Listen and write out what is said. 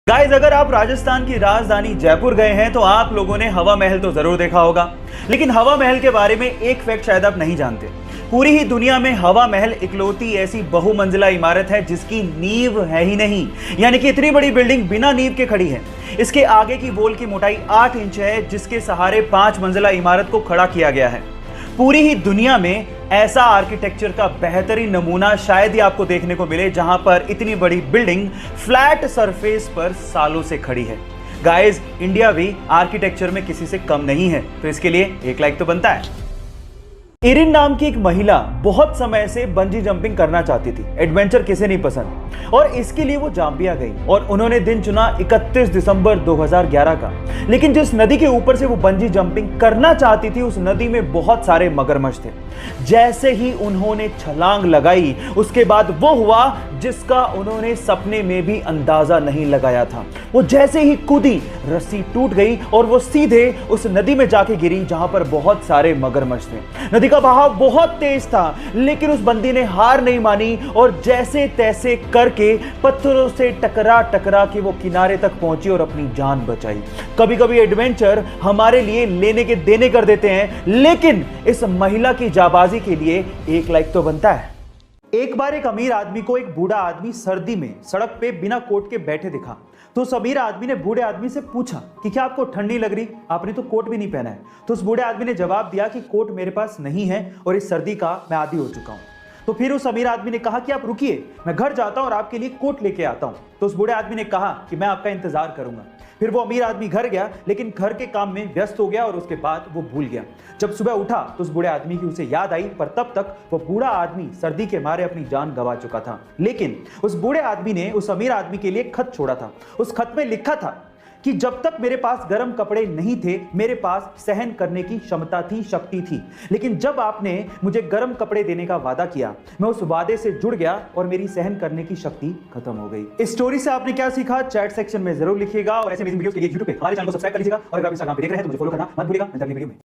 Guys, अगर आप राजस्थान की राजधानी जयपुर गए हैं तो आप लोगों ने हवा महल तो जरूर देखा होगा, लेकिन हवा महल के बारे में एक फैक्ट शायद आप नहीं जानते। पूरी ही दुनिया में हवा महल इकलौती ऐसी बहुमंजिला इमारत है जिसकी नींव है ही नहीं, यानी कि इतनी बड़ी बिल्डिंग बिना नींव के खड़ी है। इसके आगे की वॉल की मोटाई 8 इंच है, जिसके सहारे 5 मंजिला इमारत को खड़ा किया गया है। पूरी ही दुनिया में ऐसा आर्किटेक्चर का बेहतरीन नमूना शायद ही आपको देखने को मिले, जहां पर इतनी बड़ी बिल्डिंग फ्लैट सरफेस पर सालों से खड़ी है। गाइस, इंडिया भी आर्किटेक्चर में किसी से कम नहीं है, तो इसके लिए एक लाइक तो बनता है। इरिन नाम की एक महिला बहुत समय से बंजी जंपिंग करना चाहती थी। एडवेंचर किसे नहीं पसंद, और इसके लिए वो जाम्बिया गई और उन्होंने दिन चुना 31 दिसंबर 2011 का। लेकिन जिस नदी के ऊपर से वो बंजी जंपिंग करना चाहती थी, उस नदी में बहुत सारे मगरमच्छ थे। जैसे ही उन्होंने छलांग लगाई, उसके बाद वो हुआ जिसका उन्होंने सपने में भी अंदाजा नहीं लगाया था। वो जैसे ही कूदी, रस्सी टूट गई और वो सीधे उस नदी में जाके गिरी जहां पर बहुत सारे मगरमच्छ थे। नदी का बहाव बहुत तेज था, लेकिन उस बंदी ने हार नहीं मानी और जैसे तैसे करके पत्थरों से टकरा टकरा के वो किनारे तक पहुंची और अपनी जान बचाई। कभी कभी एडवेंचर हमारे लिए लेने के देने कर देते हैं, लेकिन इस महिला की जाबाजी के लिए एक लाइक तो बनता है। एक बार एक अमीर आदमी को एक बूढ़ा आदमी सर्दी में सड़क पे बिना कोट के बैठे दिखा, तो उस अमीर आदमी ने बूढ़े आदमी से पूछा कि क्या आपको ठंडी लग रही, आपने तो कोट भी नहीं पहना है। तो उस बूढ़े आदमी ने जवाब दिया कि कोट मेरे पास नहीं है और इस सर्दी का मैं आदी हो चुका हूं। तो फिर उस अमीर आदमी ने कहा कि आप रुकिए, मैं घर जाता हूं और आपके लिए कोट लेके आता हूं। तो उस बूढ़े आदमी ने कहा कि मैं आपका इंतजार करूंगा। फिर वो अमीर आदमी घर गया, लेकिन घर के काम में व्यस्त हो गया और उसके बाद वो भूल गया। जब सुबह उठा तो उस बूढ़े आदमी की उसे याद आई, पर तब तक वो बूढ़ा आदमी सर्दी के मारे अपनी जान गंवा चुका था। लेकिन उस बूढ़े आदमी ने उस अमीर आदमी के लिए खत छोड़ा था। उस खत में लिखा था कि जब तक मेरे पास गर्म कपड़े नहीं थे, मेरे पास सहन करने की क्षमता थी, शक्ति थी। लेकिन जब आपने मुझे गर्म कपड़े देने का वादा किया, मैं उस वादे से जुड़ गया और मेरी सहन करने की शक्ति खत्म हो गई। इस स्टोरी से आपने क्या सीखा, चैट सेक्शन में जरूर लिखिएगा और ऐसे वीडियो के लिए YouTube पे हमारे चैनल को सब्सक्राइब कर लीजिएगा और अगर आप इंस्टाग्राम पे देख रहे हैं तो मुझे फॉलो करना मत भूलिएगा। अगली वीडियो में